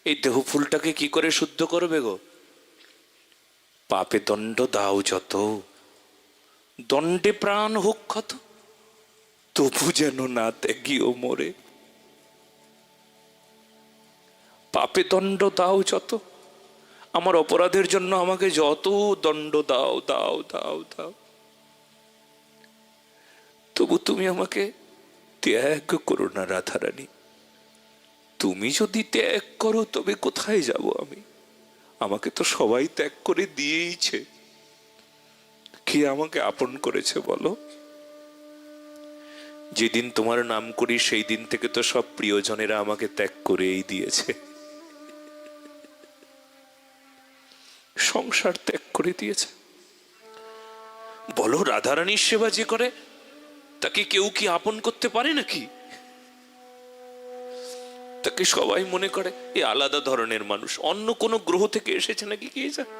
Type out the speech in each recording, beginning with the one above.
এই দেহ ফুলটাকে কি করে শুদ্ধ করবে গো? পাপে দণ্ড দাও যত, দণ্ডে প্রাণ হোক ক্ষত, তবু যেন না ত্যাগিও মোরে। পাপে দণ্ড দাও যত, আমার অপরাধের জন্য আমাকে যত দণ্ড দাও দাও দাও দাও, তবু তুমি আমাকে ত্যাগ করো না রাধারানী। তুমি যদি ত্যাগ করো তবে কোথায় যাব আমি? আমাকে তো সবাই ত্যাগ করে দিয়েইছে, কে আমাকে আপন করেছে বলো? যেদিন তোমার নাম করি সেই দিন থেকে তো সব প্রিয়জনেরা আমাকে ত্যাগ করেই দিয়েছে, সংসার ত্যাগ করে দিয়েছে। বলো, রাধারানীর সেবা যে করে তাকে কেউ কি আপন করতে পারে নাকি? তাকে সবাই মনে করে এ আলাদা ধরনের মানুষ, অন্য কোন গ্রহ থেকে এসেছে নাকি কে জানে।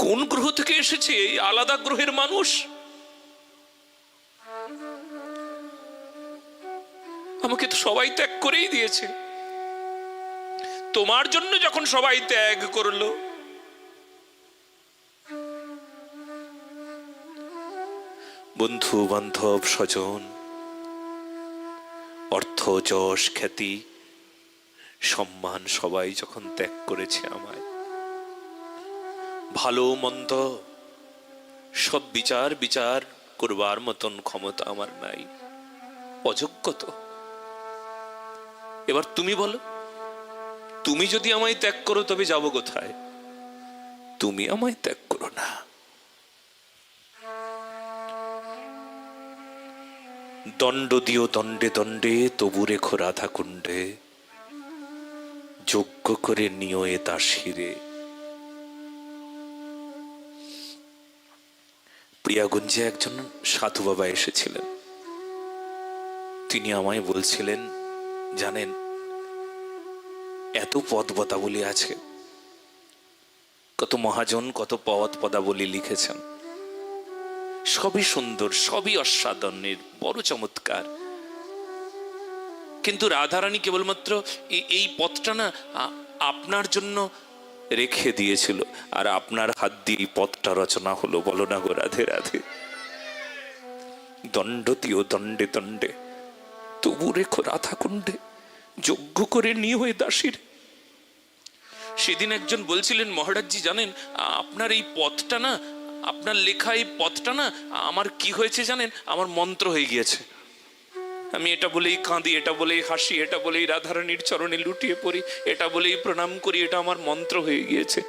কোন গ্রহ থেকে এসেছে এই আলাদা গ্রহের মানুষ? আমাকে তো সবাই ত্যাগ করেই দিয়েছে। তোমার জন্য যখন সবাই ত্যাগ করলো, বন্ধু বান্ধব স্বজন, অর্থ যশ খ্যাতি সম্মান সবাই যখন ত্যাগ করেছে আমায়, ভালো মন্দ সব বিচার করবার মতন ক্ষমতা আমার নাই, অযোগ্য তো। এবার তুমি বলো, তুমি যদি আমায় ত্যাগ করো তবে যাব কোথায়? তুমি আমায় ত্যাগ করো না। দণ্ড দিও দণ্ডে দণ্ডে, তবু রেখো রাধা কুণ্ডে, যজ্ঞ করে নিও এ দাসীরে। প্রিয়াগঞ্জে একজন সাধু বাবা এসেছিলেন। তিনি আমায় বলছিলেন, জানেন এত পদ পদাবলী আছে, কত মহাজন কত পদ পদাবলী লিখেছেন, সবই সুন্দর, সবই অসাধারণের, বড় চমৎকার, কিন্তু রাধারানী কেবলমাত্র এই পথটা না আপনার জন্য রেখে দিয়েছিল, আর আপনার হাত দিয়ে এই পথটা রচনা হলো। বলো না গো রাধে রাধে। দণ্ড দিও দণ্ডে দণ্ডে, তবু রেখো রাধা কুণ্ডে, যজ্ঞ করে নিয়ে হয়ে দাসীর। সেদিন একজন বলছিলেন, মহারাজজি জানেন আপনার এই পথটা না, আপনার লেখা এই পথটা না আমার কি হয়েছে জানেন? আমার মন্ত্র হয়ে গিয়েছে। আমি এটা বলেই কাঁদি, এটা বলেই হাসি, এটা বলেই রাধারানীর চরণে লুটিয়ে পড়ি, এটা বলেই প্রণাম করি, এটা আমার মন্ত্র হয়ে গিয়েছে।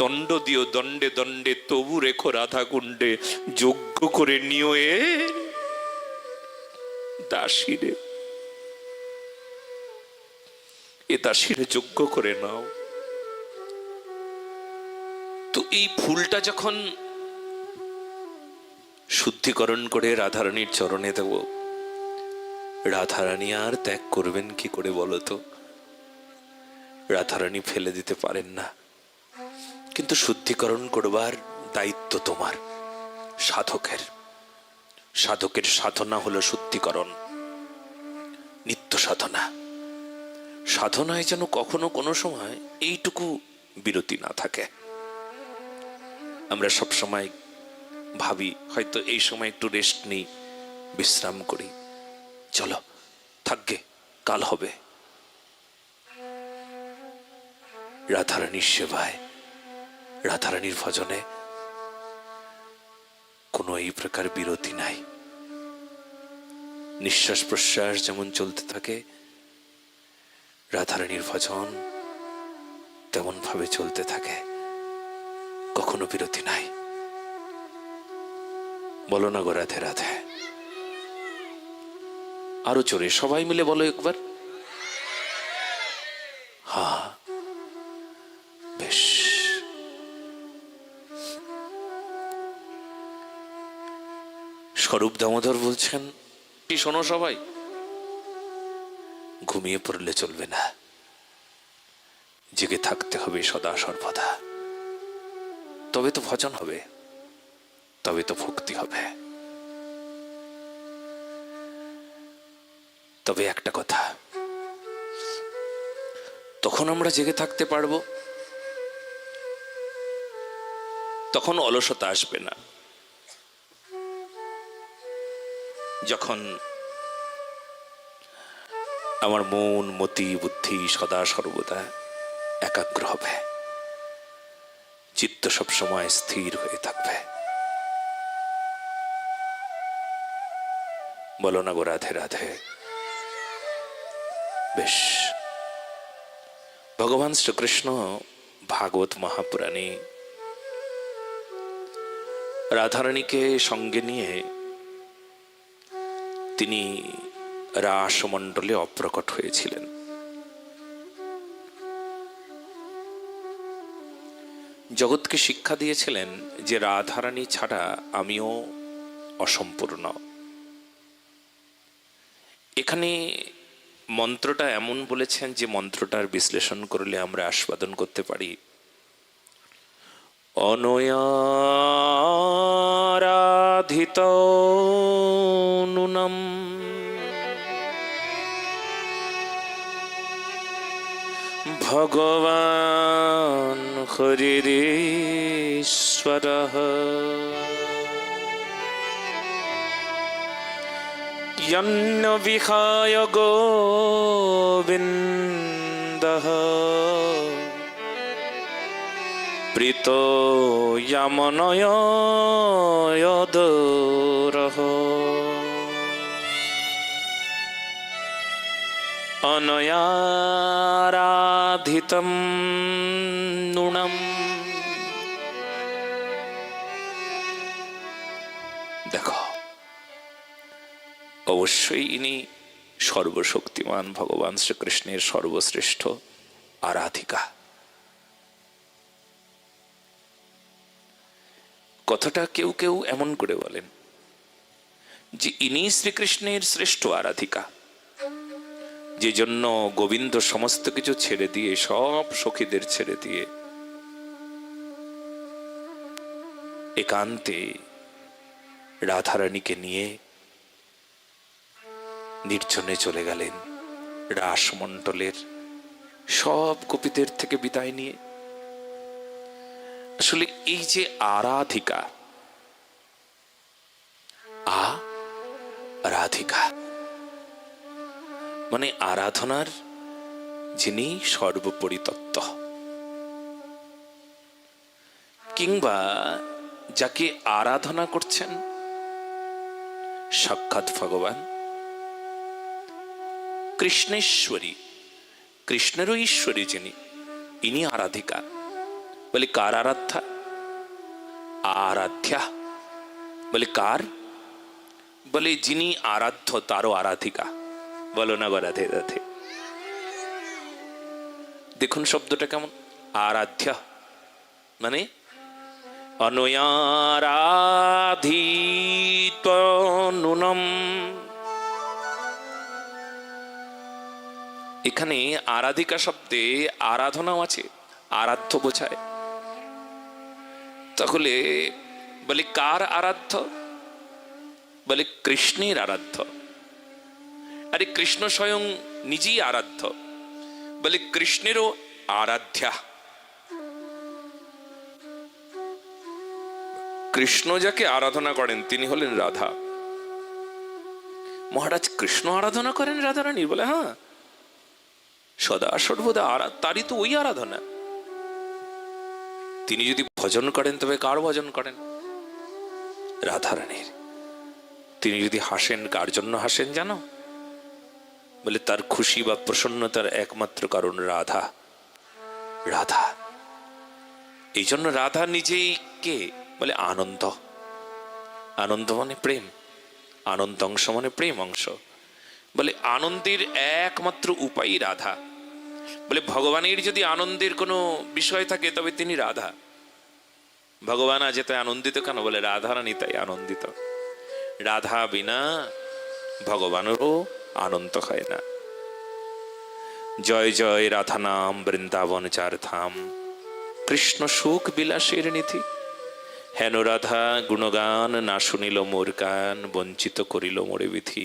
দণ্ড দিও দণ্ডে দণ্ডে, তবু রেখো রাধা কুণ্ডে, যজ্ঞ করে নিও এ দাসীরে। এ দাসীরে যজ্ঞ করে নাও। তো এই ফুলটা যখন শুদ্ধিকরণ করে রাধারানীর চরণে দেব, রাধারানী আর ত্যাগ করবেন কি করে বলো তো? রাধারানী ফেলে দিতে পারেন না, কিন্তু শুদ্ধিকরণ করবার দায়িত্ব তোমার, সাধকের। সাধকের সাধনা হলো শুদ্ধিকরণ, নিত্য সাধনা। সাধনায় যেন কখনো কোনো সময় এইটুকু বিরতি না থাকে। আমরা সব সময় ভাবি হয়তো এই সময় একটু রেস্ট নেই, বিশ্রাম করি, চলো থাকবে, কাল হবে। রাধারানীর সেবায়, রাধারানীর ভজনে কোনো এই প্রকার বিরতি নাই। নিঃশ্বাস প্রশ্বাস যেমন চলতে থাকে, রাধারানীর ভজন তেমন ভাবে চলতে থাকে, কখনো বিরতি নাই। বলো না গো রাধে রাধে। আরো জোরে সবাই মিলে বলো একবার। হ্যাঁ, বেশ। স্বরূপ দামোদর বলছেন, শোনো সবাই, ঘুমিয়ে পড়লে চলবে না, জেগে থাকতে হবে সদা সর্বদা। তবে তো ভজন হবে, তবে তো ভক্তি হবে। তবে একটা কথা, তখন আমরা জেগে থাকতে পারবো, তখন অলসতা আসবে না। যখন আমার মন, মতি, বুদ্ধি সদা সর্বদা একাগ্র হবে, চিত্ত সবসময় স্থির হয়ে থাকবে। বলো না গো রাধে রাধে। বেশ, ভগবান শ্রীকৃষ্ণ ভাগবত মহাপুরাণে রাধারানীকে সঙ্গে নিয়ে তিনি রাসমণ্ডলে অপ্রকট হয়েছিলেন। জগৎকে শিক্ষা দিয়েছিলেন যে রাধারানী ছাড়া আমিও অসম্পূর্ণ। এখানে মন্ত্রটা এমন বলেছেন যে মন্ত্রটার বিশ্লেষণ করলে আমরা আস্বাদন করতে পারি, অনয়ারাধিত নুনম ভগবান হরিরেশ্বরঃ यन्न विहाय गोविन्दः प्रीतो यमनयदरः अनयाराधितं नूनं। देखो, অবশ্যই ইনি সর্বশক্তিমান ভগবান শ্রীকৃষ্ণের সর্বশ্রেষ্ঠ আরাধিকা। কথাটা কেউ কেউ এমন করে বলেন যে ইনি শ্রীকৃষ্ণের শ্রেষ্ঠ আরাধিকা, যে জন্য গোবিন্দ সমস্ত কিছু ছেড়ে দিয়ে, সব সখীদের ছেড়ে দিয়ে একান্তে রাধারানীকে নিয়ে নির্জনে চলে গেলেন, রাসমণ্ডলের সব গোপীদের থেকে বিদায় নিয়ে। আসলে এই যে আরাধিকা, আরাধিকা মানে আরাধনার যিনি সর্বোপরি তত্ত্ব, কিংবা যাকে আরাধনা করছেন সাক্ষাৎ ভগবান কৃষ্ণেশ্বরী, কৃষ্ণেরও ঈশ্বরী যিনি, ইনি আরাধিকা। বলে কার আরাধ্যা? আরাধ্যা। বলে কার? বলে যিনি আরাধ্য তারও আরাধিকা। বলো না গো রাধে রাধে। দেখুন শব্দটা কেমন, আরাধ্যা মানে অনয়ারাধিত নুনম। এখানে আরাধিকা শব্দে আরাধনাও আছে, আরাধ্য বোঝায়। তাহলে বলে কার আরাধ্য? বলে কৃষ্ণের আরাধ্য। আরে কৃষ্ণ স্বয়ং নিজেই আরাধ্য, বলে কৃষ্ণেরও আরাধ্যা। কৃষ্ণ যাকে আরাধনা করেন তিনি হলেন রাধা। মহারাজ কৃষ্ণ আরাধনা করেন রাধারানী? বলে হ্যাঁ, সদা সর্বদা তারই তো ওই আরাধনা। তিনি যদি ভজন করেন তবে কার ভজন করেন? রাধারানীর। তিনি যদি হাসেন কার জন্য হাসেন জানো? বলে তার খুশি বা প্রসন্নতার একমাত্র কারণ রাধা। রাধা, এই জন্য রাধা নিজেই কে? বলে আনন্দ। আনন্দ মানে প্রেম, আনন্দ অংশ মানে প্রেম অংশ। বলে আনন্দের একমাত্র উপায় রাধা। বলে ভগবানের যদি আনন্দের কোনো বিষয় থাকে তবে তিনি রাধা। ভগবান আজ এত আনন্দিত কেন? বলে রাধারানী তাই আনন্দিত। রাধা বিনা ভগবানেরও আনন্দ হয় না। জয় জয় রাধা নাম বৃন্দাবন চার ধাম, কৃষ্ণ সুখ বিলাসের নিধি। হেন রাধা গুণগান না শুনিল মোর কান, বঞ্চিত করিল মোরে বিধি।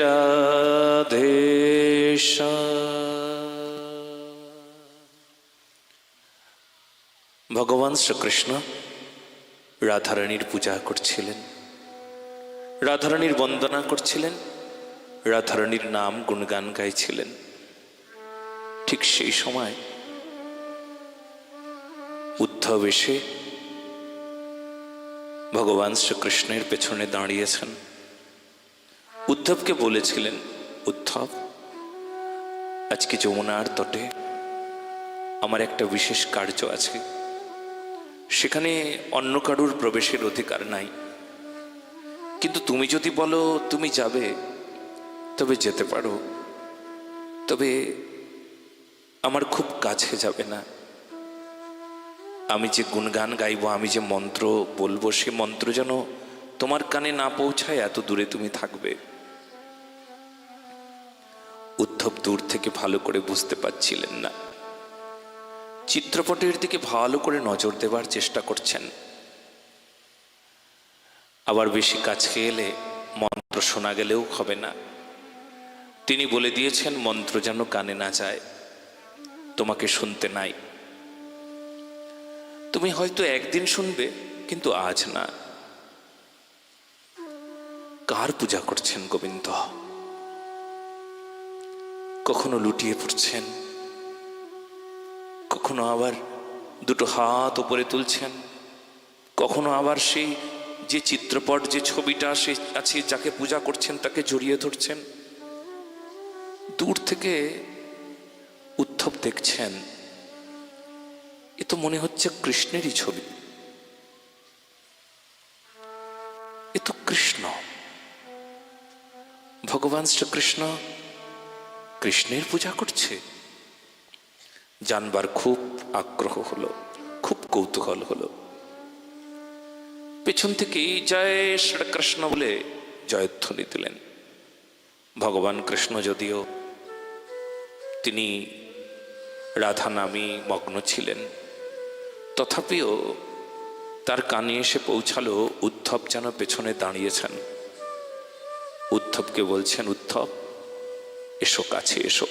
রাধে ভগবান শ্রীকৃষ্ণ রাধারানীর পূজা করছিলেন, রাধারানীর বন্দনা করছিলেন, রাধারানীর নাম গুণগান গাইছিলেন। ঠিক সেই সময় উদ্ধব এসে ভগবান শ্রীকৃষ্ণের পেছনে দাঁড়িয়েছেন। উদ্ধবকে বলেছিলেন, উদ্ধব, আজকে যমুনার তটে আমার একটা বিশেষ কার্য আছে, সেখানে অন্য কারুর প্রবেশের অধিকার নাই, কিন্তু তুমি যদি বলো তুমি যাবে তবে যেতে পারো, তবে আমার খুব কাছে যাবে না। আমি যে গুণগান গাইব, আমি যে মন্ত্র বলবো, সে মন্ত্র যেন তোমার কানে না পৌঁছায়, এত দূরে তুমি থাকবে। উদ্ধব দূর থেকে ভালো করে বুঝতে পারছিলেন না, চিত্রপটের দিকে ভালো করে নজর দেবার চেষ্টা করছেন। আবার বেশি কাছে এলে মন্ত্র শোনা গেলেও হবে না। তিনি বলে দিয়েছেন, মন্ত্র যেন কানে না যায়, তোমাকে শুনতে নাই। তুমি হয়তো একদিন শুনবে, কিন্তু আজ না। কার পূজা করছেন গোবিন্দ? কখনো লুটিয়ে পড়ছেন, কখনো আবার দুটো হাত উপরে তুলছেন, কখনো আবার সেই যে চিত্রপট, যে ছবিটা সে আছে, যাকে পূজা করছেন তাকে জড়িয়ে ধরছেন। দূর থেকে উদ্ধব দেখছেন, এ তো মনে হচ্ছে কৃষ্ণেরই ছবি, এ তো কৃষ্ণ। ভগবান শ্রীকৃষ্ণ কৃষ্ণের পূজা করছে। জানবার খুব আগ্রহ হলো, খুব কৌতূহল হলো। পেছন থেকেই জয় শ্রীকৃষ্ণ বলে জয়ধ্বনি দিলেন। ভগবান কৃষ্ণ যদিও তিনি রাধা নামে মগ্ন ছিলেন, তথাপিও তার কানে এসে পৌঁছালো উদ্ধব যেন পেছনে দাঁড়িয়েছেন। উদ্ধবকে বলছেন, উদ্ধব এসো, কাছে এসো।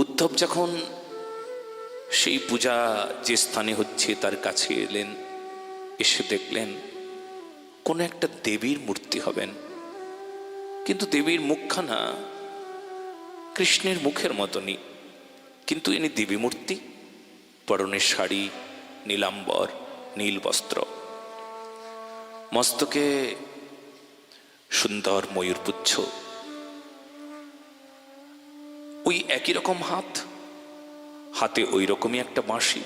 উদ্ধব যখন সেই পূজা যে স্থানে হচ্ছে তার কাছে এলেন, এসে দেখলেন কোন একটা দেবীর মূর্তি হবেন, কিন্তু দেবীর মুখখানা কৃষ্ণের মুখের মতনই, কিন্তু ইনি দেবী মূর্তি, পরনে শাড়ি, নীলাম্বর, নীল বস্ত্র, মস্তকে সুন্দর ময়ূরপুচ্ছ, ওই একই রকম হাত, হাতে ওই রকমই একটা বাঁশি।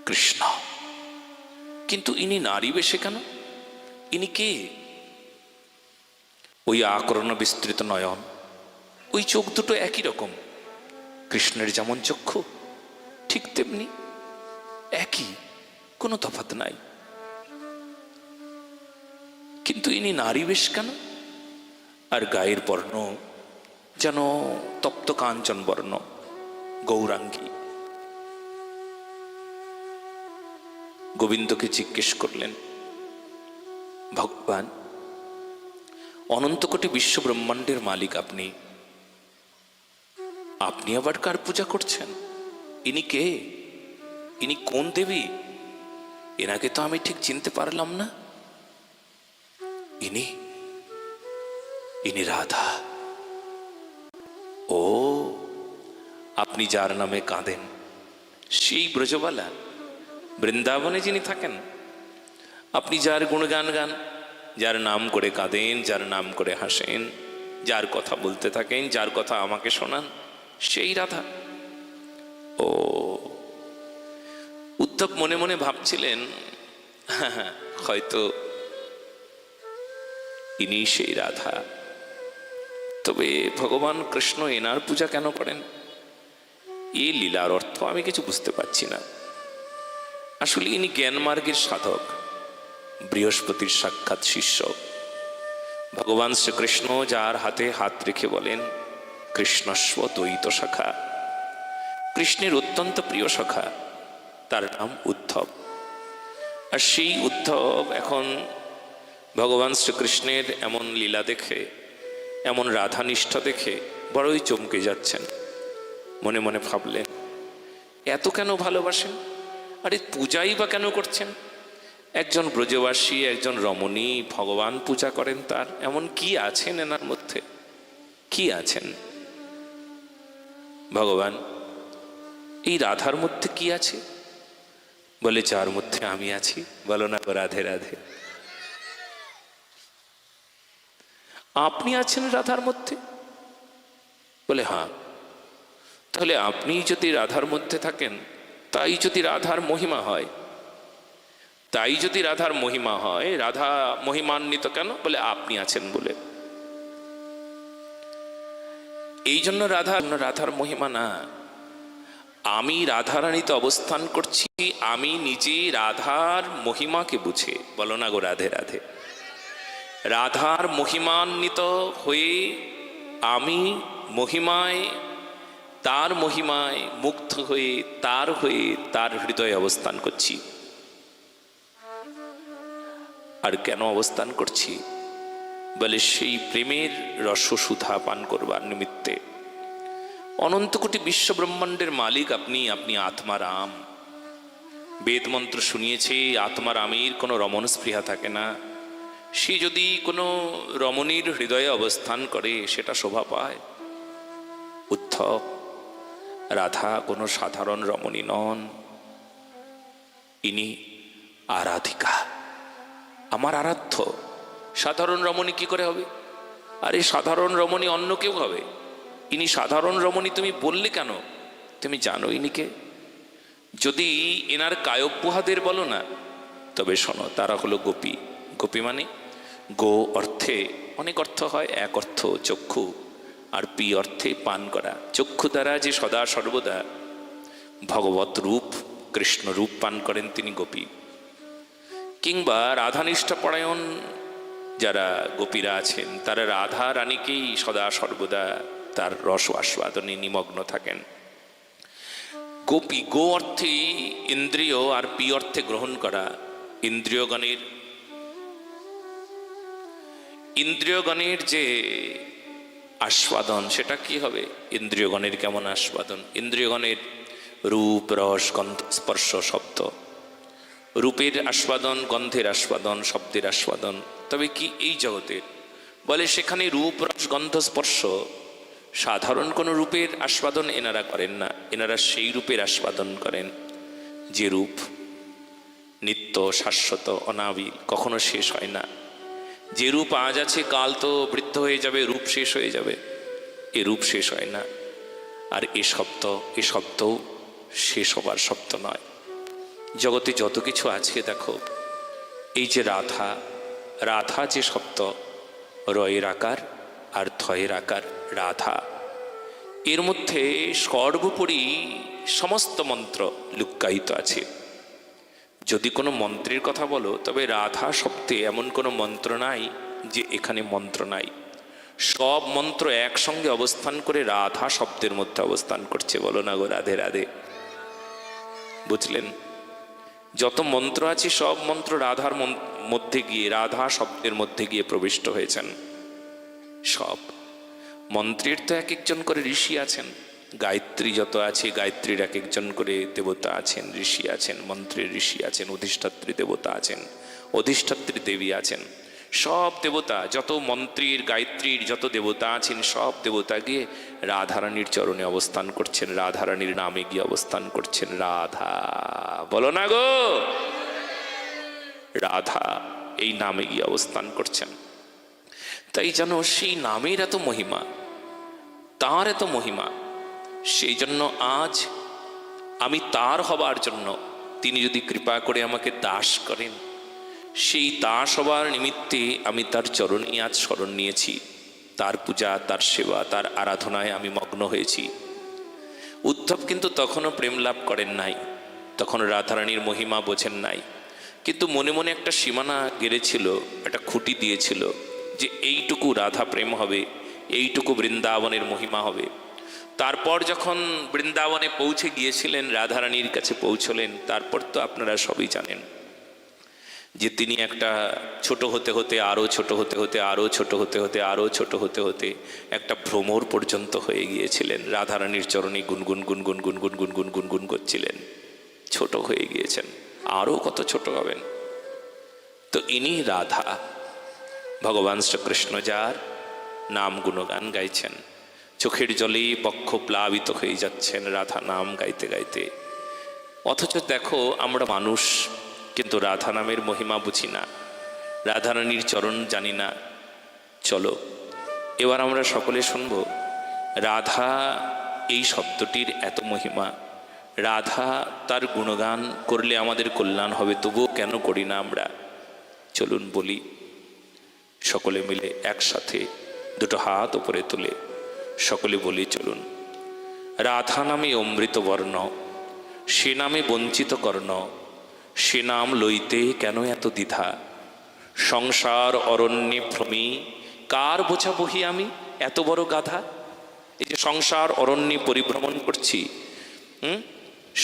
কৃষ্ণ, কিন্তু ইনি নারী বেশে কেন? ইনি কে? ওই আকর্ণ বিস্তৃত নয়ন, ওই চোখ দুটো একই রকম, কৃষ্ণের যেমন চক্ষু ঠিক তেমনি একই, কোনো তফাৎ নাই। কিন্তু ইনি নারী বেশ কেন? আর গায়ের বর্ণ যেন তপ্ত কাঞ্চন বর্ণ, গৌরাঙ্গী। গোবিন্দকে জিজ্ঞেস করলেন, ভগবান, অনন্ত কোটি বিশ্ব ব্রহ্মাণ্ডের মালিক আপনি, আপনি আবার কার পূজা করছেন? ইনি কে? ইনি কোন দেবী? এনাকে তো আমি ঠিক চিনতে পারলাম না। ইনি ইনি রাধা। ও, আপনি যার নামে কাঁদেন, সেই ব্রজবালা, বৃন্দাবনে যিনি থাকেন, আপনি যার গুণগান গান, যার নাম করে কাঁদেন, যার নাম করে হাসেন, যার কথা বলতে থাকেন, যার কথা আমাকে শোনান, সেই রাধা। ও, উদ্ধব মনে মনে ভাবছিলেন, হয়তো ইনি সেই রাধা। তবে ভগবান কৃষ্ণ এনার পূজা কেন করেন? এই লীলার অর্থ আমি কিছু বুঝতে পারছি না। আসলে ইনি জ্ঞান মার্গের সাধক, বৃহস্পতির সাক্ষাৎ শিষ্য। ভগবান শ্রীকৃষ্ণ যার হাতে হাত রেখে বলেন, কৃষ্ণস্ব দ্বৈত সখা, কৃষ্ণের অত্যন্ত প্রিয় সখা, তার নাম উদ্ধব। আর সেই উদ্ধব এখন ভগবান শ্রীকৃষ্ণের এমন লীলা দেখে, এমন রাধানিষ্ঠা দেখে বড়ই চমকে যাচ্ছেন। মনে মনে ভাবলেন, এত কেন ভালোবাসেন? আরে পূজাই বা কেন করছেন? একজন ব্রজবাসী, একজন রমণী ভগবান পূজা করেন, তার এমন কি আছেন এনার মধ্যে? কি আছেন? ভগবান, এই রাধার মধ্যে কি আছে? বলে, যার মধ্যে আমি আছি। বলো না গো রাধে রাধে। আপনি আছেন রাধার মধ্যে? বলে, হ্যাঁ। তাহলে আপনি যদি রাধার মধ্যে থাকেন, তাই যদি রাধার মহিমা হয়, তাই যদি রাধার মহিমা হয়, রাধা মহিমান্বিত কেন? বলে, আপনি আছেন বলে। এই জন্য রাধার মহিমা না, আমি রাধারানীতে অবস্থান করছি, আমি নিজে রাধার মহিমাকে বুঝে। বলো না গো রাধে রাধে। রাধার মহিমান্বিত হয়ে আমি মহিমায়, তার মহিমায় মুগ্ধ হয়ে তার হৃদয়ে অবস্থান করছি। আর কেন অবস্থান করছি? বলে, সেই প্রেমের রসসুধা পান করবার নিমিত্তে। অনন্ত কোটি বিশ্ব ব্রহ্মাণ্ডের মালিক আপনি, আপনি আত্মা রাম। বেদ মন্ত্র শুনিয়েছে আত্মা রামের কোনো রমণ স্পৃহা থাকে না। সে যদি কোনো রমণীর হৃদয়ে অবস্থান করে, সেটা শোভা পায়। উদ্ধব, রাধা কোনো সাধারণ রমণী নন, ইনি আরাধিকা, আমার আরাধ্য। সাধারণ রমণী কি করে হবে? আরে সাধারণ রমণী অন্য কেউ হবে, ইনি সাধারণ রমণী তুমি বললে কেন? তুমি জানো ইনিকে? যদি এনার কায়ব্যহাদের বলো না, তবে শোনো, তারা হলো গোপী। গোপী মানে গো অর্থে অনেক অর্থ হয়, এক অর্থ চক্ষু, আর পি অর্থে পান করা। চক্ষু দ্বারা যে সদা সর্বদা ভগবত রূপ, কৃষ্ণ রূপ পান করেন, তিনি গোপী। কিংবা রাধানিষ্ঠা পরায়ণ যারা গোপীরা আছেন, তারা রাধা রানীকেই সদা সর্বদা তার রস আস্বাদনে নিমগ্ন থাকেন। গোপী, গো অর্থে ইন্দ্রিয়, আর পি অর্থে গ্রহণ করা। ইন্দ্রিয়গণের যে আস্বাদন, সেটা কি হবে? ইন্দ্রিয়গণের কেমন আস্বাদন? ইন্দ্রিয়গণের রূপ, রস, গন্ধ, স্পর্শ, শব্দ। রূপের আস্বাদন, গন্ধের আস্বাদন, শব্দের আস্বাদন। তবে কি এই জগতের? বলে, সেখানে রূপ, রস, গন্ধ, স্পর্শ সাধারণ কোনো রূপের আস্বাদন এনারা করেন না। এনারা সেই রূপের আস্বাদন করেন যে রূপ নিত্য, শাশ্বত, অনাবিল, কখনো শেষ হয় না। যে রূপ আজ আছে, কাল তো বৃদ্ধ হয়ে যাবে, রূপ শেষ হয়ে যাবে। এ রূপ শেষ হয় না। আর এ শব্দও শেষ হবার শব্দ নয়। জগতে যত কিছু আছে দেখো, এই যে রাধা যে শব্দ, রয়ের আকার আর থয়ের আকার, রাধা, এর মধ্যে সর্বোপরি সমস্ত মন্ত্র লুক্কায়িত আছে। যদি কোনো মন্ত্রের কথা বলো, তবে রাধা শব্দে এমন কোনো মন্ত্র নাই যে এখানে মন্ত্র নাই। সব মন্ত্র একসঙ্গে অবস্থান করে রাধা শব্দের মধ্যে অবস্থান করছে। বলো না গো রাধে রাধে। বুঝলেন? যত মন্ত্র আছে সব মন্ত্র রাধার মধ্যে গিয়ে, রাধা শব্দের মধ্যে গিয়ে প্রবিষ্ট হয়েছেন। সব মন্ত্রের তো এক একজন করে ঋষি আছেন। গায়ত্রী যত আছে, গায়ত্রীর এক একজন করে দেবতা আছেন, ঋষি আছেন। মন্ত্রের ঋষি আছেন, অধিষ্ঠাত্রী দেবতা আছেন, অধিষ্ঠাত্রী দেবী আছেন। সব দেবতা, যত মন্ত্রীর গায়ত্রীর যত দেবতা আছেন, সব দেবতা গিয়ে রাধারানীর চরণে অবস্থান করছেন, রাধারানীর নামে গিয়ে অবস্থান করছেন। রাধা, বলো না গো রাধা, এই নামে গিয়ে অবস্থান করছেন। তাই জানো, সেই নামের এত মহিমা, তার এত মহিমা। সেই জন্য আজ আমি তার হবার জন্য, তিনি যদি কৃপা করে আমাকে দাস করেন, সেই দাস হবার নিমিত্তে আমি তার চরণে আজ শরণ নিয়েছি। তার পূজা, তার সেবা, তার আরাধনায় আমি মগ্ন হয়েছি। উদ্ধব কিন্তু তখনও প্রেম লাভ করেন নাই, তখন রাধারানীর মহিমা বোঝেন নাই। কিন্তু মনে মনে একটা সীমানা গেড়েছিল, একটা খুঁটি দিয়েছিল যে এইটুকু রাধা প্রেম হবে, এইটুকু বৃন্দাবনের মহিমা হবে। তারপর যখন বৃন্দাবনে পৌঁছে গিয়েছিলেন, রাধারানীর কাছে পৌঁছলেন, তারপর তো আপনারা সবই জানেন যে তিনি একটা ছোট হতে হতে আরও ছোট হতে হতে আরও ছোট হতে হতে আরও ছোট হতে হতে একটা ভ্রমর পর্যন্ত হয়ে গিয়েছিলেন। রাধারানীর চরণে গুনগুন গুনগুন গুনগুন গুনগুন গুনগুন করছিলেন, ছোট হয়ে গিয়েছেন, আরও কত ছোট হবেন। তো ইনি রাধা, ভগবান শ্রীকৃষ্ণ যার নাম গুণগান গাইছেন, চোখের জলে বক্ষ প্লাবিত হয়ে যাচ্ছেন রাধা নাম গাইতে গাইতে। অথচ দেখো আমরা মানুষ, কিন্তু রাধা নামের মহিমা বুঝি না, রাধারানীর চরণ জানি না। চলো এবার আমরা সকলে শুনব রাধা এই শব্দটির এত মহিমা। রাধা তার গুণগান করলে আমাদের কল্যাণ হবে, তবুও কেন করি না আমরা? চলুন বলি সকলে মিলে একসাথে, দুটো হাত উপরে তুলে সকলে বলি চলুন। রাধা নামে অমৃত বর্ণ, সে নামে বঞ্চিত কর্ণ, সে নাম লইতে কেন এত দ্বিধা? সংসার অরণ্যে ভ্রমি, কার বোঝা বহি আমি এত বড় গাধা? এই যে সংসার অরণ্যে পরিভ্রমণ করছি,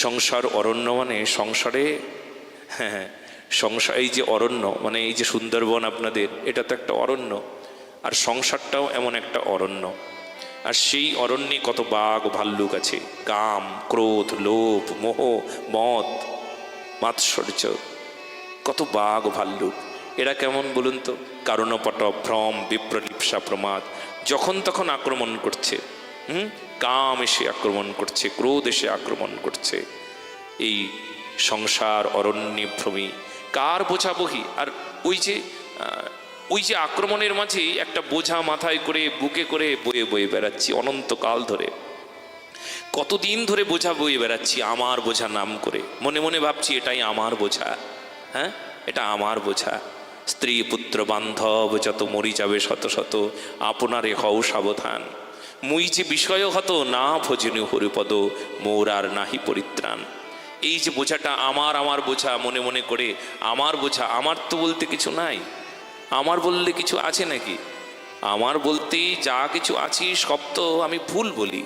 সংসার অরণ্য মানে সংসারে, হ্যাঁ সংসার, এই যে অরণ্য মানে এই যে সুন্দরবন আপনাদের, এটা তো একটা অরণ্য, আর সংসারটাও এমন একটা অরণ্য। আর সেই অরণ্যে কত বাঘ ভাল্লুক আছে, কাম ক্রোধ লোভ মোহ মদ মাৎসর্য, কত বাঘ ভাল্লুক। এরা কেমন বলুন তো? কারণপট ভ্রম বিপ্রলিপ্সা প্রমাদ, যখন তখন আক্রমণ করছে। কাম এসে আক্রমণ করছে, ক্রোধ এসে আক্রমণ করছে। এই সংসার অরণ্যে ভ্রমি, কার বোঝা বহি। আর ওই যে আক্রমণের মাঝে একটা বোঝা মাথায় করে বুকে করে বয়ে বয়ে বেড়াচ্ছি অনন্তকাল ধরে, কতদিন ধরে বোঝা বয়ে বেড়াচ্ছি আমার বোঝা নাম করে, মনে মনে ভাবছি এটাই আমার বোঝা, হ্যাঁ এটা আমার বোঝা। স্ত্রী পুত্র বান্ধব যত মরি যাবে শত শত, আপনারে হও সাবধান। মুই যে বিষয় হত না ভজনীয় হরিপদ, মোর আর নাহি পরিত্রাণ। এই যে বোঝাটা আমার, আমার বোঝা মনে মনে করে, আমার বোঝা। আমার তো বলতে কিছু নাই, আমার বললে কিছু আছে নাকি? আমার বলতে যা কিছু আছি সব তো আমি ভুল বলি,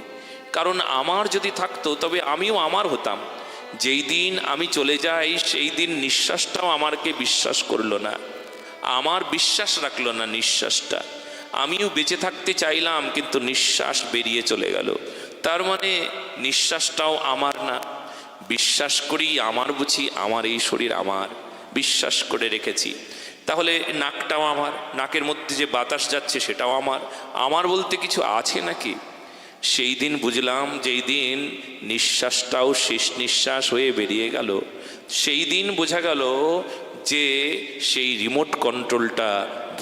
কারণ আমার যদি থাকতো তবে আমিও আমার হতাম। যেই দিন আমি চলে যাই সেই দিন নিঃশ্বাসটাও আমাকে বিশ্বাস করলো না, আমার বিশ্বাস রাখলো না নিঃশ্বাসটা। আমিও বেঁচে থাকতে চাইলাম কিন্তু নিঃশ্বাস বেরিয়ে চলে গেল, তার মানে নিঃশ্বাসটাও আমার না। বিশ্বাস করি আমার, বুঝি আমার এই শরীর আমার, বিশ্বাস করে রেখেছি। তাহলে নাকটাও আমার, নাকের মধ্যে যে বাতাস যাচ্ছে সেটাও আমার, আমার বলতে কিছু আছে নাকি? সেই দিন বুঝলাম, যেই দিন নিঃশ্বাসটাও শেষ নিঃশ্বাস হয়ে বেরিয়ে গেল, সেই দিন বোঝা গেল যে সেই রিমোট কন্ট্রোলটা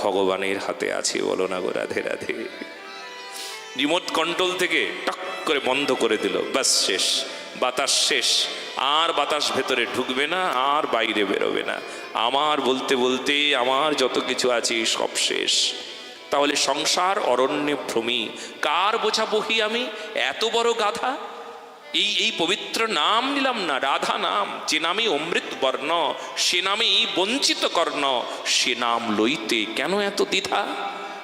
ভগবানের হাতে আছে। বলো না গো রাধে রাধে। রিমোট কন্ট্রোল থেকে টক করে বন্ধ করে দিল, ব্যাস শেষ, বাতাস শেষ, আর বাতাস ভেতরে ঢুকবে না, আর বাইরে বেরোবে না। আমার বলতে বলতে আমার যত কিছু আছে সব শেষ। তাহলে সংসার অরণ্যে ভ্রমি, কার বোঝা বহি আমি এত বড় গাধা? এই পবিত্র নাম নিলাম না, রাধা নাম, যে নামে অমৃত বর্ণ, সে নামেই বঞ্চিত কর্ণ, সে নাম লইতে কেন এত দ্বিধা?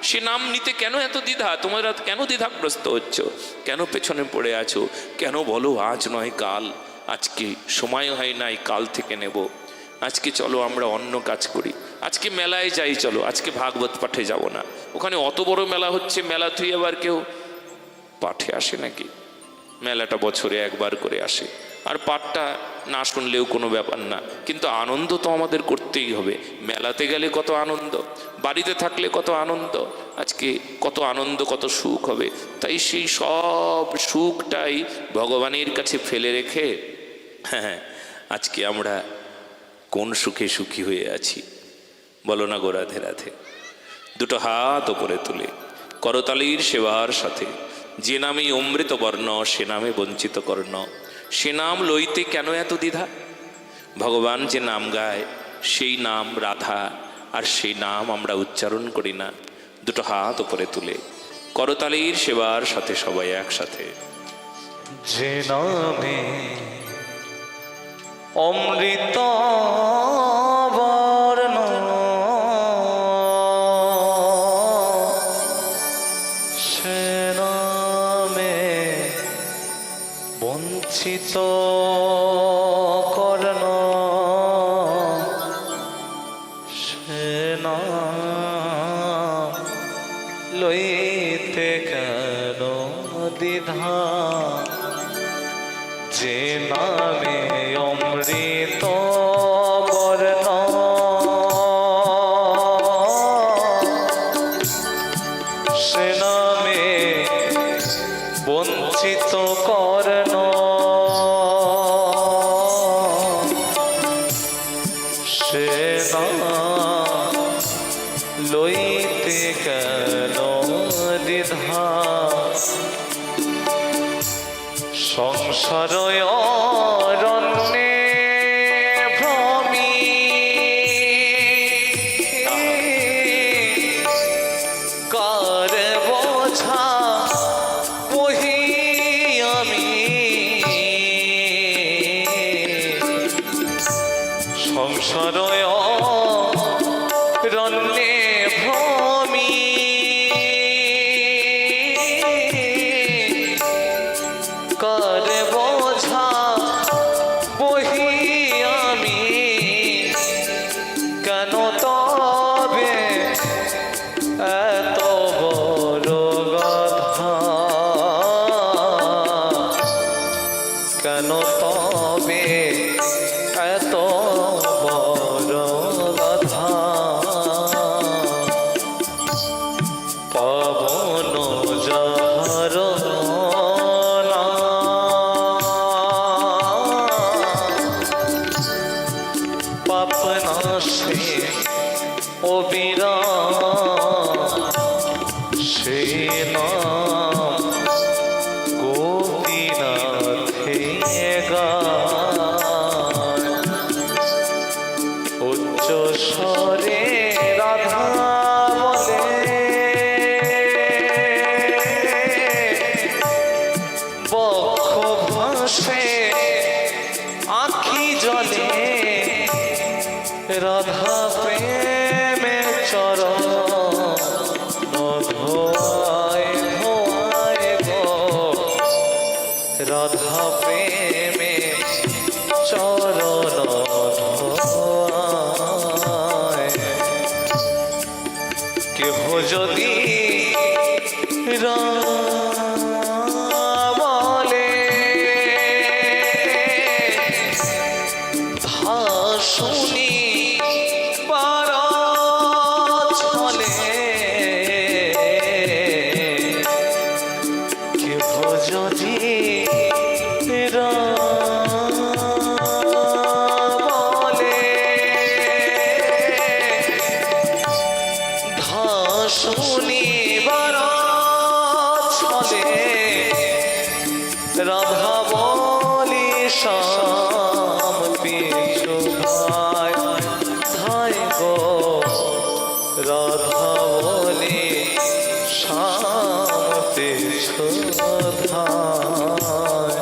সে নাম নিতে কেন এত দ্বিধা? তোমরা কেন দ্বিধাগ্রস্ত হচ্ছ? কেন পেছনে পড়ে আছো? কেন বলো আজ নয় কাল, আজকে সময় হয় নাই, কাল থেকে নেব। আজকে চলো আমরা অন্য কাজ করি, আজকে মেলায় যাই, চলো আজকে ভাগবত পাঠে যাব না। ওখানে অত বড় মেলা হচ্ছে, মেলা তুই আবার কেউ পাঠে আসে নাকি? মেলাটা বছরে একবার করে আসে, আর পাঠটা না শুনলেও কোনো ব্যাপার না, কিন্তু আনন্দ তো আমাদের করতেই হবে। মেলাতে গেলে কত আনন্দ, বাড়িতে থাকলে কত আনন্দ, আজকে কত আনন্দ, কত সুখ হবে। তাই সেই সব সুখটাই ভগবানের কাছে ফেলে রেখে, হ্যাঁ আজকে আমরা কোন সুখে সুখী হয়ে আছি? বলো না গো রাধে রাধে। দুটো হাত ওপরে তুলে করতালির সেবার সাথে, যে নামে অমৃত বর্ণ, সে নামে বঞ্চিত কর্ণ, সে নাম লইতে কেন এত দ্বিধা? ভগবান যে নাম গায় সেই নাম রাধা, আর সেই নাম আমরা উচ্চারণ করি না। দুটো হাত উপরে তুলে করতালির সেবার সাথে সবাই একসাথে, যে নামে অমৃত বর্ণ, সে নামে বঞ্চিত কর্ণ, লইতে কেন দ্বিধা, যে নামে অমৃত বর্ণ, সে নামে বঞ্চিত কর্ণ, সে নাম লইতে কেন দ্বিধা, সংসার অরণ্যে ভ্রমি, কার বোঝা বহি আমি, সংসার অরণ্যে ভ্রমি, কার বোঝা বহি আমি, কেন তবে এত বড় গাধা, কেন তবে এত বড় গাধা, পবন যাহার না, পাপ নাশে অবিরাম, সে নাম গোপীনাথে গায়, উচ্চ স্বরে রাধা বলে, বক্ষ ভাসে আখি জলে, রাধা প্রেমে চরণ ধোয়ায় ধোয়ায় গো, রাধা প্রেমে চরণ ধোয়ায়, কেহ যদি বলে শুনি পার ছলে, কেহ যদি বলে শুনিবার ছলে, রাধা বলি শ্যাম পিছু ধায় ধায় গো, রাধা বলি শ্যাম পিছু ধায়,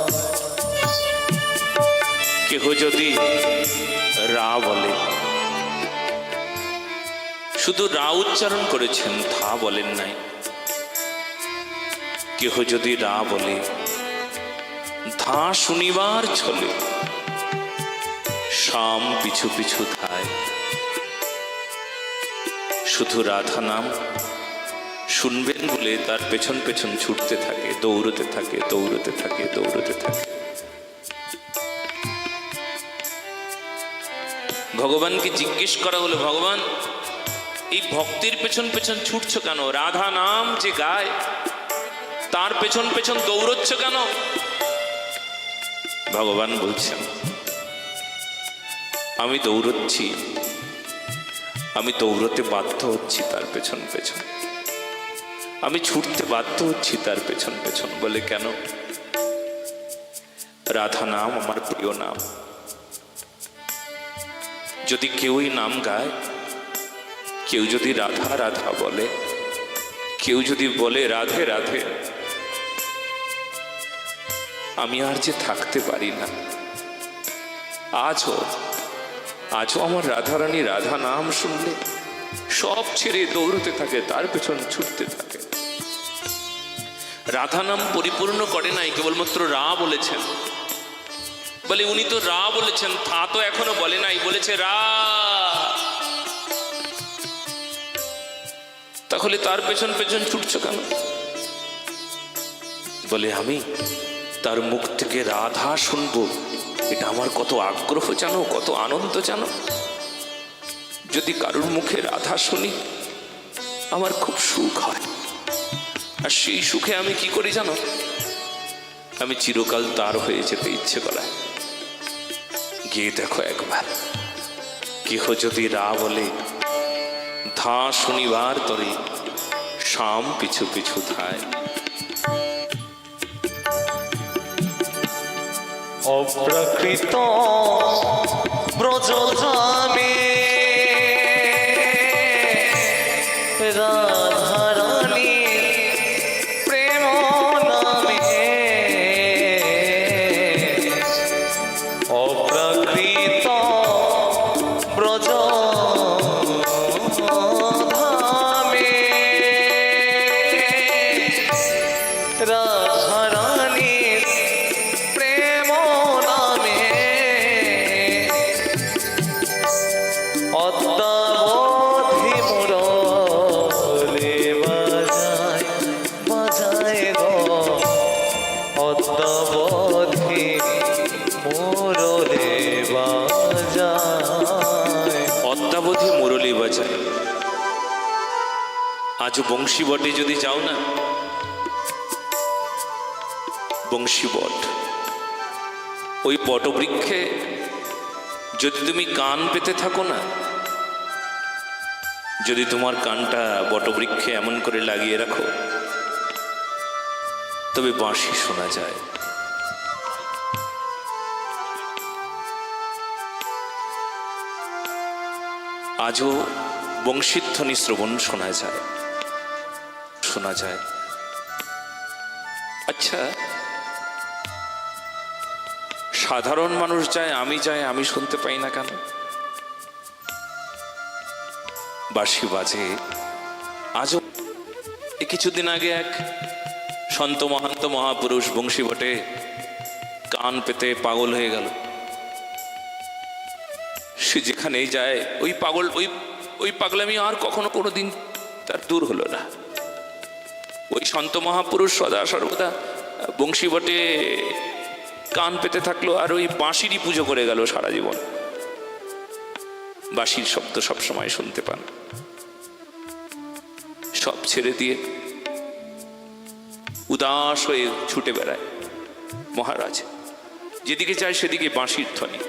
কেহ যদি রা বলে, শুধু রা উচ্চারণ করেছেন, থা বলেন নাই। কেহ যদি রা বলে, ধা শুনিবার ছলে, শাম পিছু পিছু ধায়, শুধু রাধা নাম শুনবেন বলে তার পেছন পেছন ছুটতে থাকে, দৌড়তে থাকে, দৌড়তে থাকে, দৌড়তে থাকে। ভগবানকে জিজ্ঞেস করা হলো, ভগবান এই ভক্তির পেছন পেছন ছুটছো কেন? রাধা নাম যে গায় তার পেছন পেছন দৌড়চ্ছ কেন? ভগবান বলছেন, আমি দৌড়চ্ছি, আমি দৌড়তে বাধ্য হচ্ছি তার পেছন পেছন, আমি ছুটতে বাধ্য হচ্ছি তার পেছন পেছন। বলে কেন? রাধা নাম আমার প্রিয় নাম। যদি কেউই নাম গায়, কেউ যদি রাধা রাধা বলে, কেউ যদি বলে রাধে রাধে, আমি আর যে থাকতে পারি না। আজও আমার রাধারানী রাধা নাম শুনলে সব ছেড়ে দৌড়তে থাকে, তার পেছন ছুটতে থাকে। রাধা নাম পরিপূর্ণ করে নাই, কেবলমাত্র রা বলেছেন। বলে উনি তো রা বলেছেন, থা তো এখনো বলে নাই, বলেছে রা। তাহলে তার পেছন পেছন ছুটছ কেন? বলে আমি তার মুখ থেকে রাধা শুনবো, এটা আমার কত আগ্রহ জানো, কত আনন্দ জানো। যদি কারুর মুখে রাধা শুনি আমার খুব সুখ হয়, আর সেই সুখে আমি কি করি জানো, আমি চিরকাল তার হয়ে যেতে ইচ্ছে করায়। গিয়ে দেখো একবার, কেহ যদি রা বলে ধা শনিবার তরে শাম পিছু পিছু ধায়। অপ্রাকৃত ব্রজধামে রাধারানী প্রেম নামে, অপ্রাকৃত ব্রজধামে রাধারানী প্রেম নামে অদ্যাবধি মুরলি বাজায় বাজায় গো, অদ্যাবধি মুরলি বাজায়। অদ্যাবধি মুরলী বাজায়। আজও বংশী বটে যদি যাও না, বংশী বট, ওই বটবৃক্ষে যদি তুমি কান পেতে থাকো না, যদি তোমার কানটা বটবৃক্ষে এমন করে লাগিয়ে রাখো, তবে বাঁশি শোনা যায়। আজও বংশীধ্বনি শ্রবণ শোনা যায়, শোনা যায়। আচ্ছা, সাধারণ মানুষ যায়, আমি শুনতে পাই না কেন? বাঁশি বাজে আজও। কিছুদিন আগে এক সন্ত মহান্ত মহাপুরুষ বংশী বটে কান পেতে পাগল হয়ে গেল। সে যেখানেই যায় ওই পাগল, ওই পাগলামি আর কখনো কোনোদিন তার দূর হলো না। ওই সন্ত মহাপুরুষ সদা সর্বদা বংশী বটে কান পেতে থাকলো, আর ওই বাঁশিরই পুজো করে গেল সারা জীবন। বাঁশির শব্দ সবসময় শুনতে পান, সব ছেড়ে দিয়ে উদাস হয়ে ছুটে বেড়ায় মহারাজ। যেদিকে যায় সেদিকে বাঁশির ধ্বনি,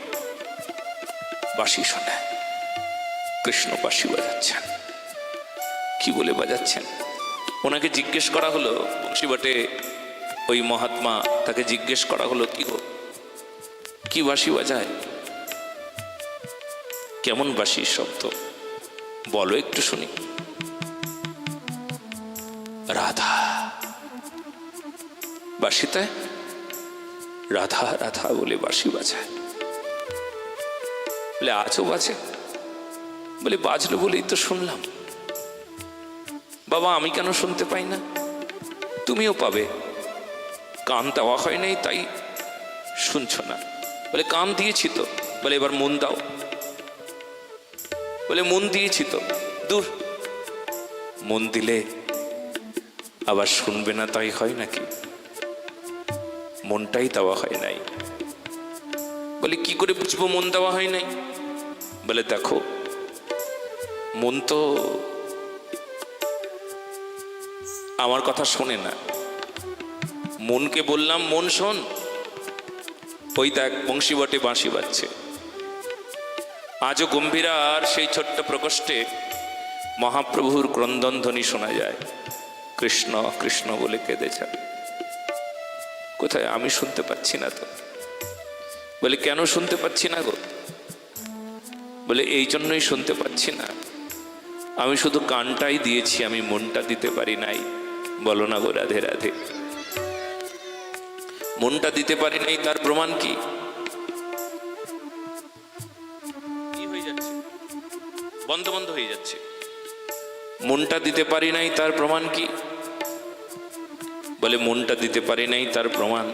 বাঁশি শোনে। কৃষ্ণ বাঁশি বাজাচ্ছেন। কি বলে বাজাচ্ছেন? ওনাকে জিজ্ঞেস করা হলো, বংশী বটে ওই মহাত্মা, তাকে জিজ্ঞেস করা হলো, কি গো, কি বাঁশি বাজায়? কেমন বাঁশির শব্দ বলো একটু শুনি। রাধা। বাঁশিতে রাধা রাধা বলে বাঁশি বাজায়। বলে আজও বাজে? বলে বাজলো বলেই তো শুনলাম। বাবা, আমি কেন শুনতে পাই না? তুমিও পাবে। কান দেওয়া হয় নাই তাই শুনছ না। বলে কান দিয়েছি তো। বলে এবার মন দাও। বলে মন দিয়েছি তো। দূর, মন দিলে আবার শুনবে না তাই হয় নাকি? মনটাই দেওয়া হয় নাই। বলে কি করে বুঝবো মন দেওয়া হয় নাই? বলে দেখো, মন তো আমার কথা শোনে না। মনকে বললাম মন শোন, ওই দেখ বংশী বটে বাঁশি বাজছে। আজও গম্ভীরার সেই ছোট্ট প্রকোষ্ঠে মহাপ্রভুর ক্রন্দন ধ্বনি শোনা যায়। কৃষ্ণ কৃষ্ণ বলে কেঁদে যায়। কোথায়? আমি শুনতে পাচ্ছি না তো। বলে কেন শুনতে পাচ্ছি না গো? বলে এই জন্যই শুনতে পাচ্ছি না, আমি শুধু কানটাই দিয়েছি, আমি মনটা দিতে পারি নাই। বলো না গো রাধে রাধে। মনটা দিতে পারি নাই তার প্রমাণ কি? কি হয়ে যাচ্ছে? বন্ধ বন্ধ হয়ে যাচ্ছে। মনটা দিতে পারি নাই তার প্রমাণ কি? বলে মনটা দিতে পারি নাই তার প্রমাণ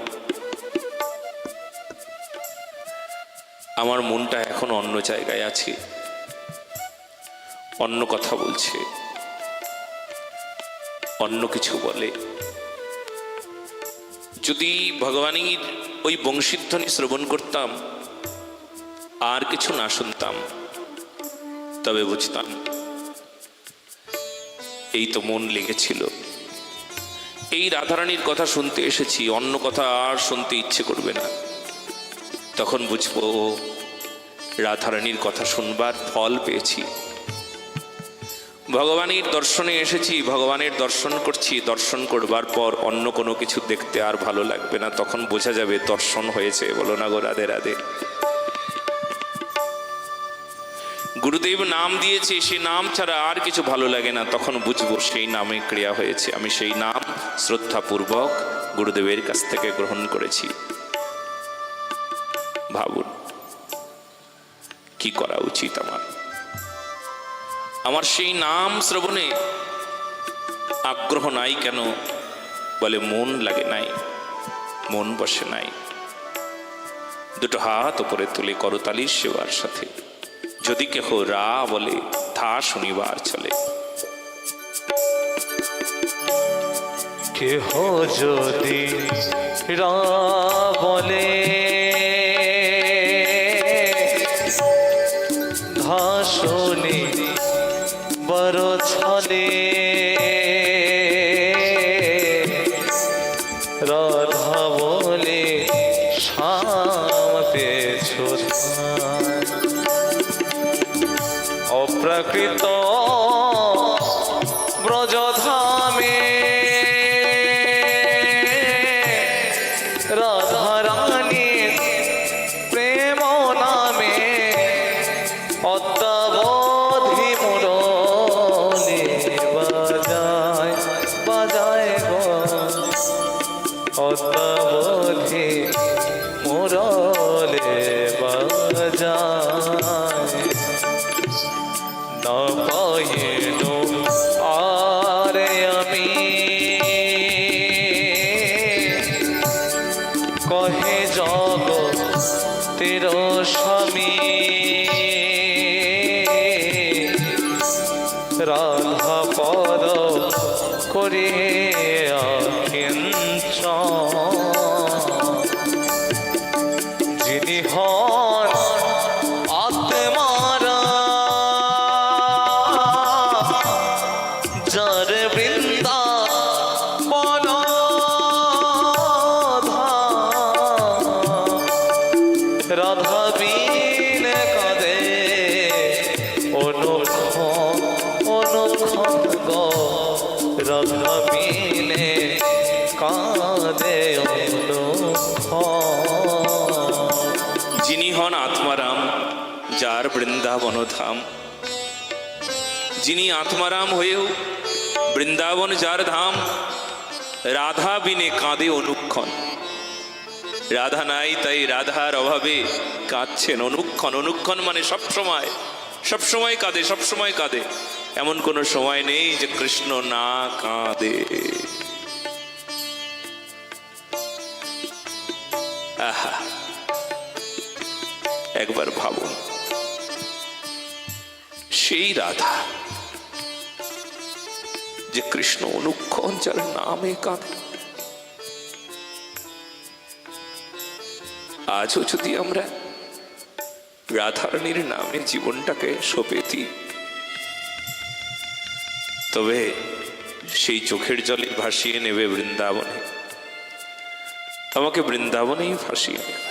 আমার মনটা এখন অন্য জায়গায় আছে, অন্য কথা বলছে। অন্য কিছু বলে। যদি ভগবানের ওই বংশীধ্বনি শ্রবণ করতাম, আর কিছু না শুনতাম, তবে বুঝতাম এই তো মন লেগেছিল, এই রাধারানীর কথা শুনতে এসেছি, অন্য কথা আর শুনতে ইচ্ছে করবে না। তখন বুঝবো রাধারানীর কথা শুনবার ফল পেয়েছি। ভগবানের দর্শনে এসেছি, ভগবানের দর্শন করছি, দর্শন করবার পর অন্য কোনো কিছু দেখতে আর ভালো লাগবে না। তখন বোঝা যাবে দর্শন হয়েছে। বলো না গো রাধে রাধে। গুরুদেব নাম দিয়েছে, সেই নাম ছাড়া আর কিছু ভালো লাগে না। তখন বুঝবো সেই নামে ক্রিয়া হয়েছে, আমি সেই নাম শ্রদ্ধাপূর্বক গুরুদেবের কাছ থেকে গ্রহণ করেছি। ভাবুন কি করা উচিত আমার। আমার সেই নাম শ্রবণে আগ্রহ নাই কেন? বলে মন লাগে নাই, মন বসে নাই। দুটো হাত উপরে তুলে করতালির সেবার সাথে যদি কেহ রা বলে, থা শুনিবার চলে। কেহ যদি রা বলে, ধা শুনি বড় ছলে। রাধা বলে শ্যাম পেছ অপ্রাকৃত ব্রজধামে। রাধারানীর প্রেম নামে অদ্যাবধি মুরলি বাজায় বাজায় গো, অদ্যাবধি মুরলি বাজায়। না পাইনু আরে আমি কহে জগতের স্বামী। রাধা পদ করে কিঞ্চন, যিনি হন আত্মারা, যার বৃন্দাবন রাধা বিন কাঁদে অনুক্ষণ অনুক্ষণ গো, রাধা বিনে কাঁদে অনুক্ষণ। যিনি হন আত্মারাম, যার বৃন্দাবন ধাম। যিনি আত্মারাম হয়েও বৃন্দাবন যার ধাম, রাধা বিনে কাঁদে অনুক্ষণ। রাধা নাই তাই রাধার অভাবে কাঁদছেন অনুক্ষণ। অনুক্ষণ মানে সবসময়, সবসময় কাঁদে, সবসময় কাঁদে। এমন কোনো সময় নেই যে কৃষ্ণ না কাঁদে। আহা, একবার ভাবুন, সেই রাধা যে কৃষ্ণ অনুক্ষণ যার নামে কাঁদে। আজও যদি আমরা রাধারানীর নামে জীবনটাকে সঁপে দিই, তবে সেই চোখের জলে ভাসিয়ে নেবে বৃন্দাবনে, আমাকে বৃন্দাবনেই ভাসিয়ে নেবে,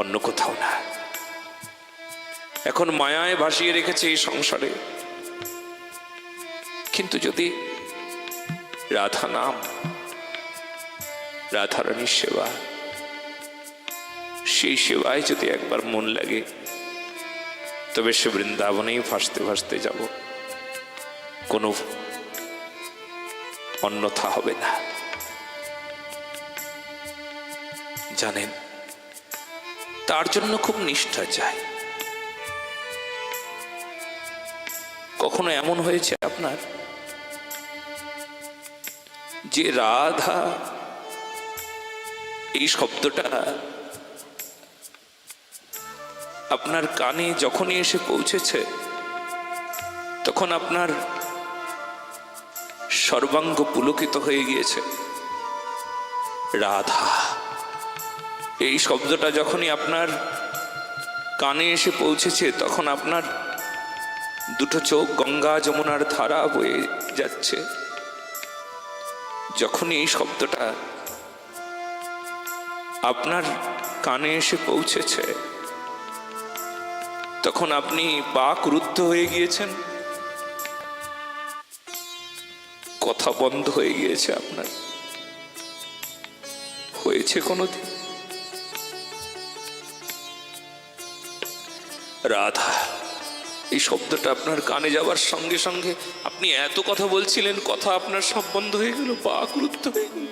অন্য কোথাও না। এখন মায়ায় ভাসিয়ে রেখেছে এই সংসারে, কিন্তু যদি রাধা নাম, রাধারানীর সেবা, সেই সেবায় যদি একবার মন লাগে, তবে সে বৃন্দাবনেই ভাসতে ভাসতে যাব, কোনো অন্যথা হবে না। জানেন, তার জন্য খুব নিষ্ঠা চাই। কখনো এমন হয়েছে আপনার যে রাধা এই শব্দটা আপনার কানে যখনই এসে পৌঁছেছে, তখন আপনার সর্বাঙ্গ পুলকিত হয়ে গিয়েছে। রাধা, এই শব্দটা যখনই আপনার কানে এসে পৌঁছেছে তখন আপনার দুটো চোখ গঙ্গা যমুনার ধারা বয়ে যাচ্ছে। যখনই এই শব্দটা আপনার কানে এসে পৌঁছেছে তখন আপনি বাক রুদ্ধ হয়ে গিয়েছেন, কথা বন্ধ হয়ে গিয়েছে আপনার। হয়েছে কোনোদিন? রাধা, এই শব্দটা আপনার কানে যাওয়ার সঙ্গে সঙ্গে আপনি এত কথা বলছিলেন, কথা আপনার সব বন্ধ হয়ে গেল, বাক রুদ্ধ হয়ে গেল।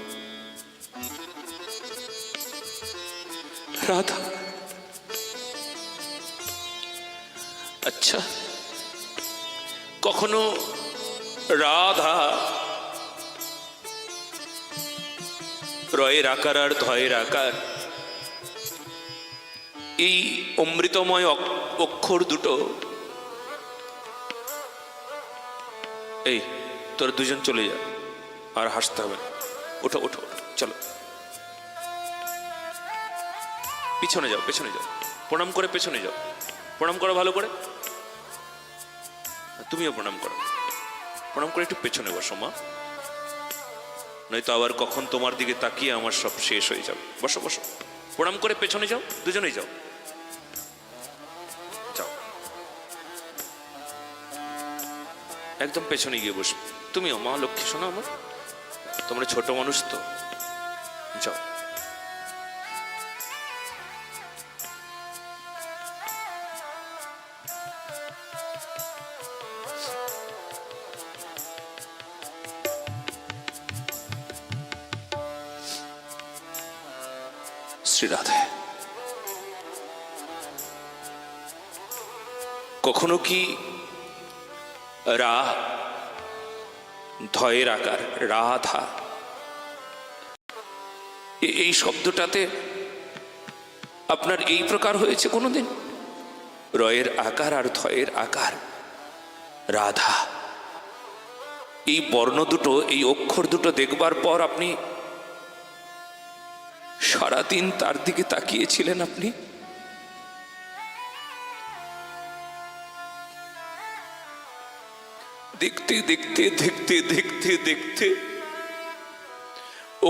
রাধা, আচ্ছা, কখনো রাধা রয়ের আকার আর ধয়ের আকার, এই অমৃতময় অক্ষর দুটো, এই তোর দুজন চলে যা, আর হাসতে হবে না, ওঠো ওঠো ওঠো, চলো পিছনে যাও, পেছনে যাও, প্রণাম করে পেছনে যাও, প্রণাম করো ভালো করে, তুমিও প্রণাম করো, প্রণাম করে একটু পেছনে বসো মা, নয়তো আবার কখন তোমার দিকে তাকিয়ে আমার সব শেষ হয়ে যাবে। বসো বসো, প্রণাম করে পেছনে যাও, দুজনেই যাও, যাও একদম পেছনে গিয়ে বসবে। তুমিও মা লক্ষ্মী শোনো আমার, তোমরা ছোট মানুষ তো, যাও। শ্রীরাধে, কখনো কি রা ধয়ের আকার রাধা, এই শব্দটাতে আপনার এই প্রকার হয়েছে কোনোদিন? রয়ের আকার আর ধয়ের আকার, রাধা, এই বর্ণ দুটো, এই অক্ষর দুটো দেখবার পর আপনি সারাদিন তার দিকে তাকিয়েছিলেন। আপনি দেখতে দেখতে দেখতে দেখতে দেখতে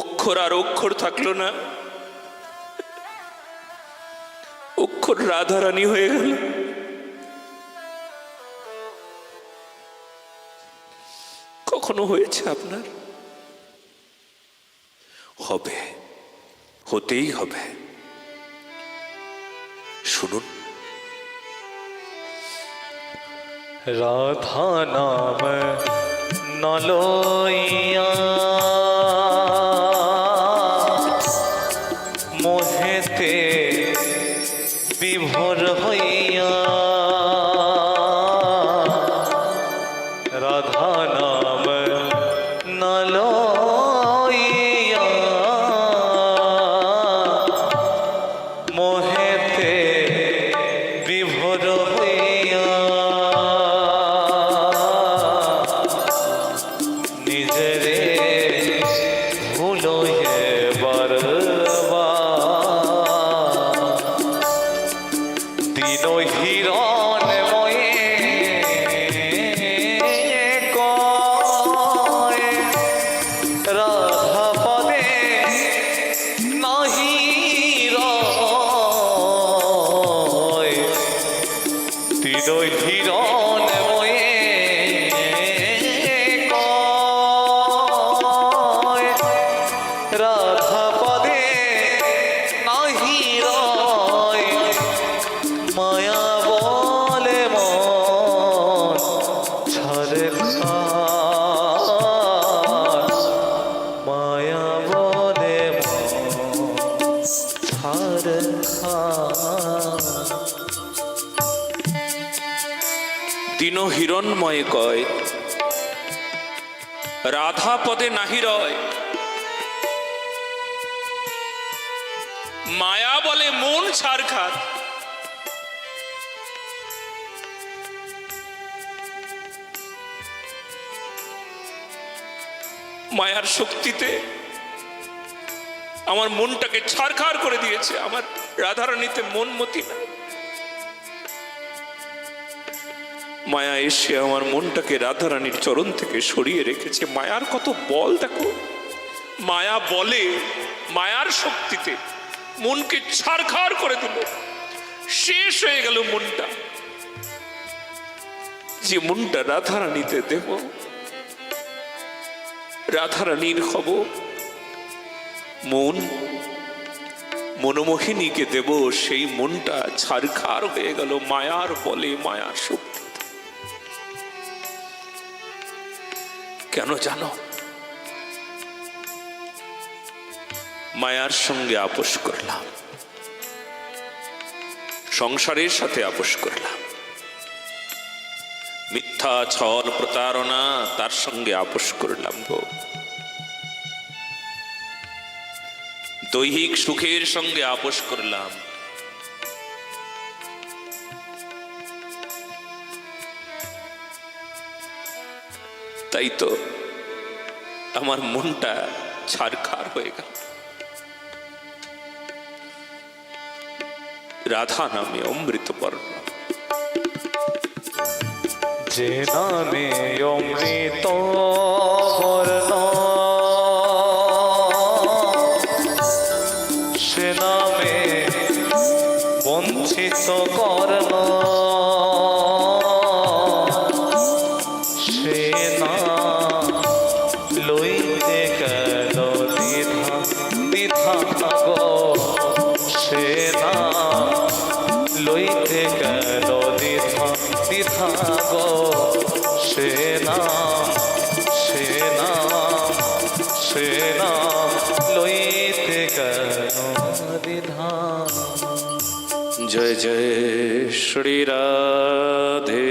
অক্ষর আর অক্ষর থাকলো না, অক্ষর রাধারানী হয়ে গেল। কখনো হয়েছে আপনার? হবে, হতেই হবে। শুনুন, রাধা নাম নলইয়া মোহেতে বিভোর হইয়া, রাধা নাম নলইয়া মোহেতে বিভোর হইয়া, নিজরে ভুলো এবার দিন হিরণ ময়ে কয়, রাধা পদে নাহি রয়, দিন হিরণ ময়ে কয়, রাধা পদে নাহি রয়, মায়া বলে মন ছাড়ে খায়, মায়া বলে মন ছাড়ে খায়। দিন হিরণময় কয়, রাধা পদে নাহি রয়, মায়া বলে মন ছাড় খায়। মায়ার শক্তিতে আমার মনটাকে ছারখার করে দিয়েছে। আমার রাধারানীতে মন মতি না। মায়া এসে আমার মনটাকে রাধারানীর চরণ থেকে সরিয়ে রেখেছে। মায়ার কত বল দেখো। মায়া বলে, মায়ার শক্তিতে মনকে ছারখার করে দিল। শেষ হয়ে গেল মনটা। যে মনটা রাধারানীতে দেব, রাধারানীর হব, মন মনমোহিনীকে দেব, সেই মনটা ছারখার হয়ে গেল মায়ার বলে, মায়ার শক্তি। কেন জানো? মায়ার সঙ্গে আপোষ করলাম, সংসারের সাথে আপোষ করলাম, মিথ্যা ছল প্রতারণা তার সঙ্গে আপোষ করলাম গো। দৈহিক সুখের সঙ্গে আপোষ করলাম। তাই তো আমার মনটা ছারখার হয়ে গেল। রাধা নামে অমৃত বর্ণ, যে নামে অমৃত বর্ণ, সে নামে বঞ্চিত কর্ণ, সে নাম লইতে গেল দ্বিধা দ্বিধা গো, সে নাম লইতে গেল দ্বিধা দ্বিধা গো, সে নাম সে নাম সে নাম লইতে গেল দ্বিধা। জয় জয় শ্রী রাধেশ্যাম।